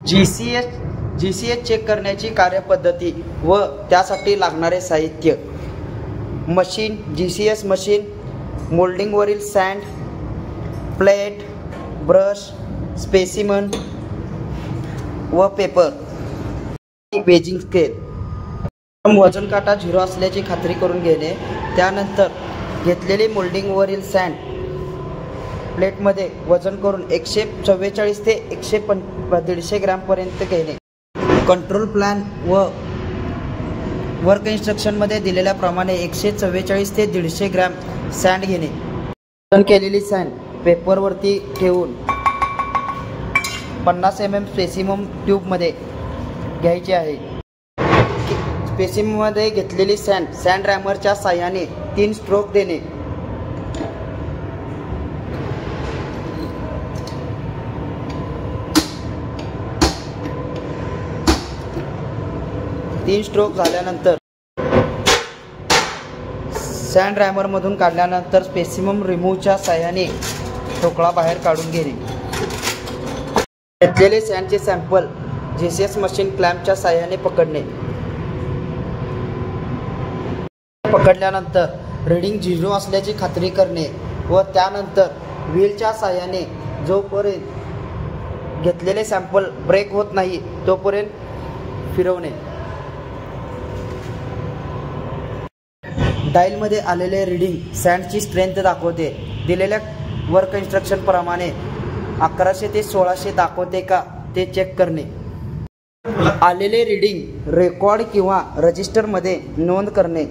GCS check करण्याची कार्यपद्धती व त्यासाठी लागणारे साहित्य. मशीन, GCS मशीन, मोल्डिंगवरील सँड, प्लेट, ब्रश, स्पेसिमन व पेपर. Weighing scale. वजन काटा 0 असल्याची खात्री करून घेणे. त्यानंतर घेतलेली मोल्डिंगवरील सँड प्लेटमध्ये वजन करून 144 ते 150 ग्रॅमपर्यंत घेणे. कंट्रोल प्लॅन व वर्क इन्स्ट्रक्शनमध्ये दिलेल्याप्रमाणे 144 ते 150 ग्रॅम सँड घेणे. वजन केलेली सँड पेपरवरती ठेवून 50 mm स्पेसिमम ट्यूबमध्ये घ्यायची आहे. स्पेसिममध्ये घेतलेली सँड रॅमरच्या साहाय्याने 3 स्ट्रोक देणे. तीन स्ट्रोक झाल्यानंतर सँड रॅमरमधून काढल्यानंतर स्पेसिमम रिमूव्हच्या साहाय्याने ठोकळा बाहेर काढून घेणे. घेतलेले सँडचे सॅम्पल GCS मशीन क्लॅम्पच्या साहाय्याने पकडणे. पकडल्यानंतर रीडिंग 0 असल्याची खात्री करणे व त्यानंतर व्हीलच्या साहाय्याने जोपर्यंत घेतलेले सॅम्पल ब्रेक होत नाही तोपर्यंत फिरवणे. डायलमध्ये आलेले रीडिंग सँडची स्ट्रेंथ दाखवते. दिलेल्या वर्क इन्स्ट्रक्शन प्रमाणे 1100 ते 1600 दाखवते का ते चेक करणे. आलेले रीडिंग रेकॉर्ड किंवा रजिस्टरमध्ये नोंद करणे.